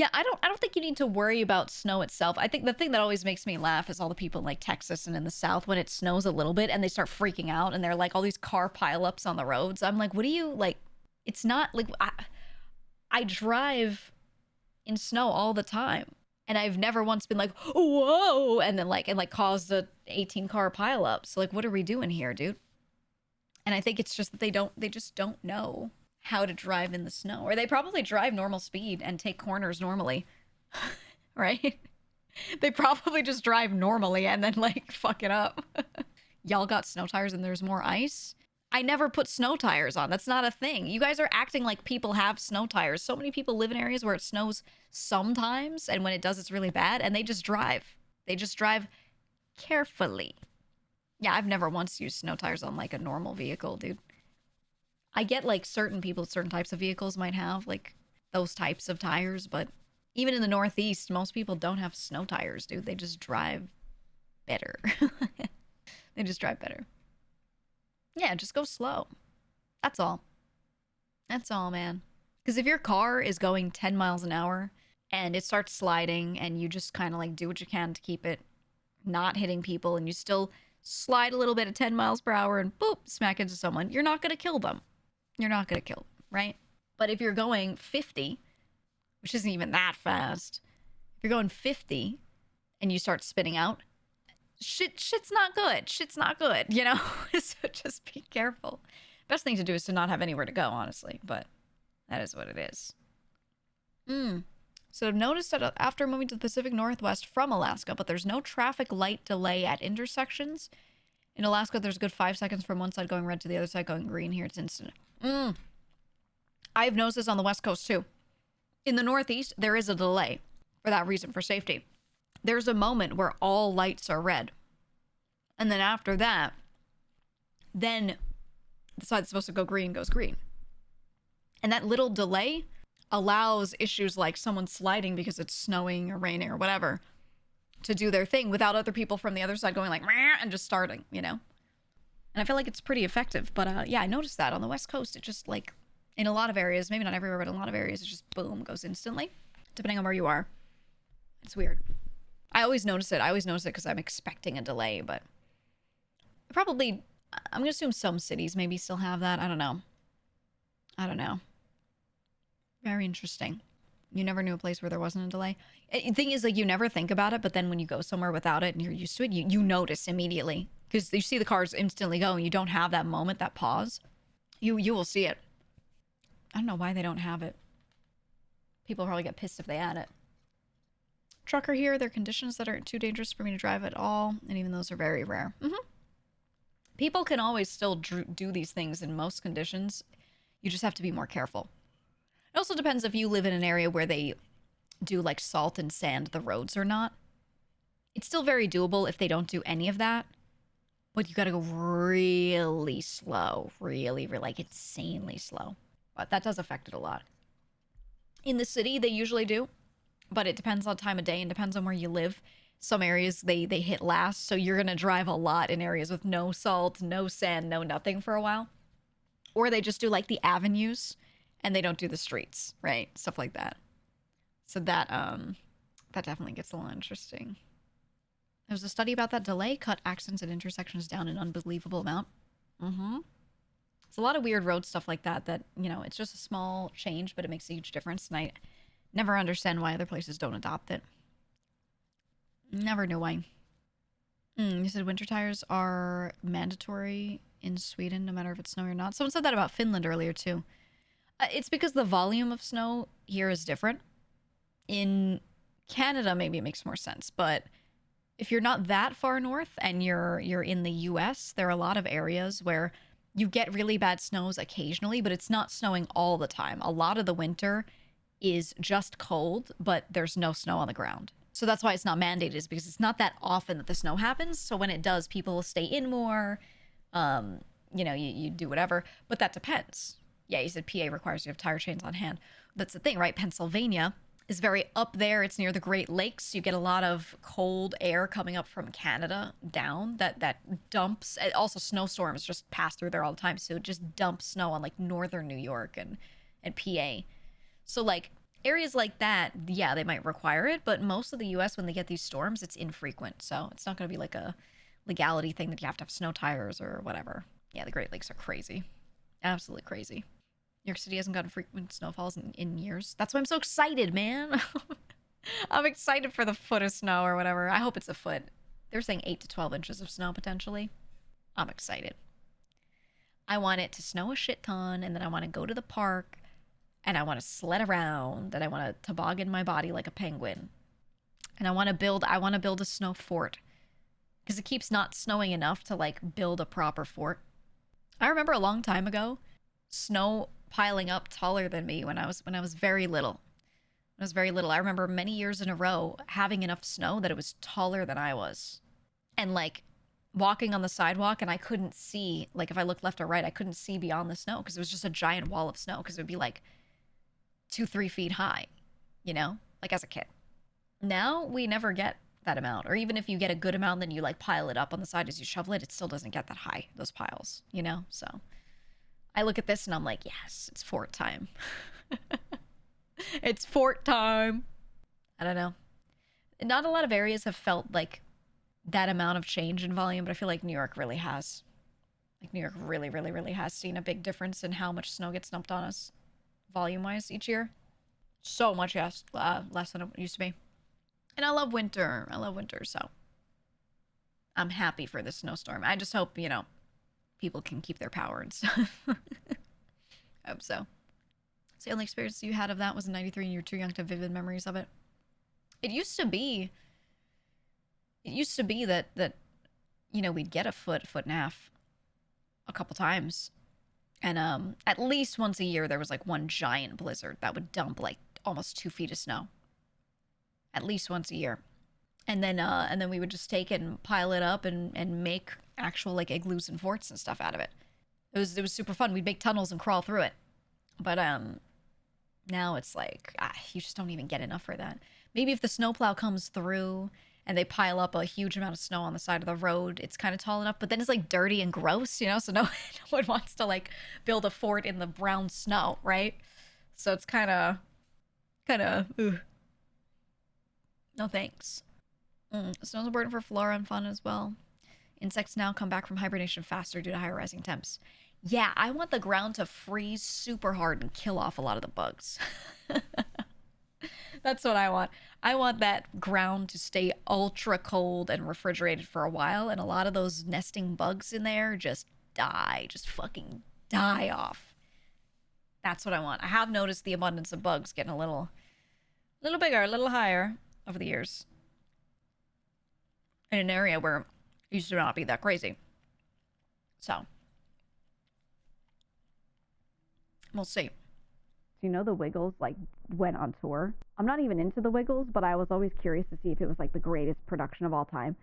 Yeah, I don't think you need to worry about snow itself. I think the thing that always makes me laugh is all the people in like Texas and in the South when it snows a little bit and they start freaking out and they're like all these car pileups on the roads. I'm like, what do you like? It's not like I drive in snow all the time. And I've never once been like, whoa, and then like caused a 18 car pileup. So like, what are we doing here, dude? And I think it's just that they just don't know how to drive in the snow. Or they probably drive normal speed and take corners normally. Right? They probably just drive normally and then like fuck it up. Y'all got snow tires and there's more ice? I never put snow tires on. That's not a thing. You guys are acting like people have snow tires. So many people live in areas where it snows sometimes, and when it does, it's really bad, and they just drive. They just drive carefully. Yeah, I've never once used snow tires on like a normal vehicle, dude. I get like certain people, certain types of vehicles might have like those types of tires, but even in the Northeast, most people don't have snow tires, dude. They just drive better. They just drive better. Yeah, just go slow. That's all. That's all, man. Because if your car is going 10 miles an hour and it starts sliding and you just kind of like do what you can to keep it not hitting people and you still slide a little bit at 10 miles per hour and boop, smack into someone, you're not going to kill them. You're not going to kill them, right? But if you're going 50, which isn't even that fast, if you're going 50 and you start spinning out, shit's not good. Shit's not good, you know? So just be careful. Best thing to do is to not have anywhere to go, honestly, but that is what it is. So I've noticed that after moving to the Pacific Northwest from Alaska, but there's no traffic light delay at intersections. In Alaska, there's a good 5 seconds from one side going red to the other side going green. Here, it's instant. I've noticed this on the West Coast, too. In the Northeast, there is a delay for that reason, for safety. There's a moment where all lights are red. And then after that, then the side that's supposed to go green goes green. And that little delay allows issues like someone sliding because it's snowing or raining or whatever to do their thing without other people from the other side going like, and just starting, you know? And I feel like it's pretty effective. But yeah, I noticed that on the West Coast, it just like, in a lot of areas, maybe not everywhere, but in a lot of areas, it just boom, goes instantly, depending on where you are. It's weird. I always notice it. I always notice it because I'm expecting a delay, but probably, I'm going to assume some cities maybe still have that. I don't know. I don't know. Very interesting. You never knew a place where there wasn't a delay. The thing is, like, you never think about it, but then when you go somewhere without it and you're used to it, you notice immediately. Because you see the cars instantly go and you don't have that moment, that pause. You will see it. I don't know why they don't have it. People probably get pissed if they add it. Trucker here, there are conditions that are too dangerous for me to drive at all, and even those are very rare. People can always still do these things in most conditions. You just have to be more careful. It also depends if you live in an area where they do like salt and sand the roads or not. It's still very doable if they don't do any of that, but you gotta go really slow, really like insanely slow. But that does affect it a lot. In the city, they usually do, but it depends on time of day and depends on where you live. Some areas they hit last, so you're gonna drive a lot in areas with no salt, no sand, no nothing for a while. Or they just do like the avenues and they don't do the streets, right? Stuff like that. So that definitely gets a little interesting. There was a study about that delay cut accidents at intersections down an unbelievable amount. It's a lot of weird road stuff like that, you know, it's just a small change, but it makes a huge difference. And I never understand why other places don't adopt it. Never knew why. You said winter tires are mandatory in Sweden, no matter if it's snow or not. Someone said that about Finland earlier, too. It's because the volume of snow here is different. In Canada, maybe it makes more sense, but if you're not that far north and you're in the US, there are a lot of areas where you get really bad snows occasionally, but it's not snowing all the time. A lot of the winter is just cold, but there's no snow on the ground. So that's why it's not mandated, is because it's not that often that the snow happens. So when it does, people will stay in more. You know, you do whatever, but that depends. Yeah, you said PA requires you to have tire chains on hand. That's the thing, right? Pennsylvania is very up there. It's near the Great Lakes. You get a lot of cold air coming up from Canada down that dumps. Also, snowstorms just pass through there all the time. So it just dumps snow on like northern New York and PA. So like Areas like that, yeah, they might require it, but most of the US, when they get these storms, it's infrequent. So it's not going to be like a legality thing that you have to have snow tires or whatever. Yeah, the Great Lakes are crazy. Absolutely crazy. New York City hasn't gotten frequent snowfalls in years. That's why I'm so excited, man. I'm excited for the foot of snow or whatever. I hope it's a foot. They're saying 8 to 12 inches of snow potentially. I'm excited. I want it to snow a shit ton, and then I want to go to the park, and I want to sled around, and I want to toboggan my body like a penguin. And I want to build a snow fort, because it keeps not snowing enough to like build a proper fort. I remember a long time ago, snow piling up taller than me when I was very little. When I was very little, I remember many years in a row having enough snow that it was taller than I was. And like walking on the sidewalk, and I couldn't see, like if I looked left or right, I couldn't see beyond the snow because it was just a giant wall of snow, because it would be like 2-3 feet high, you know, like as a kid. Now we never get that amount, or even if you get a good amount, then you like pile it up on the side as you shovel it, it still doesn't get that high, those piles, you know? So I look at this and I'm like, yes, it's fort time. It's fort time. I don't know. Not a lot of areas have felt like that amount of change in volume, but I feel like New York really has. Like New York really, really, really has seen a big difference in how much snow gets dumped on us volume-wise each year. So much less than it used to be. And I love winter. So I'm happy for this snowstorm. I just hope, you know, people can keep their power and stuff. I hope so. So the only experience you had of that was in 93 and you're too young to have vivid memories of it. It used to be that, you know, we'd get a foot and a half a couple times. And at least once a year, there was like one giant blizzard that would dump like almost 2 feet of snow. At least once a year. And then we would just take it and pile it up and make actual like igloos and forts and stuff out of it. It was super fun. We'd make tunnels and crawl through it. But now it's like, you just don't even get enough for that. Maybe if the snowplow comes through and they pile up a huge amount of snow on the side of the road, it's kind of tall enough, but then it's like dirty and gross, you know? So no one wants to like build a fort in the brown snow, right? So it's kind of, no thanks. Snow's important for flora and fauna as well. Insects now come back from hibernation faster due to higher rising temps. Yeah, I want the ground to freeze super hard and kill off a lot of the bugs. That's what I want. I want that ground to stay ultra cold and refrigerated for a while, and a lot of those nesting bugs in there just die. Just fucking die off. That's what I want. I have noticed the abundance of bugs getting a little bigger, a little higher over the years. In an area where it used to not be that crazy. So we'll see. You know, the Wiggles like went on tour. I'm not even into the Wiggles, but I was always curious to see if it was like the greatest production of all time.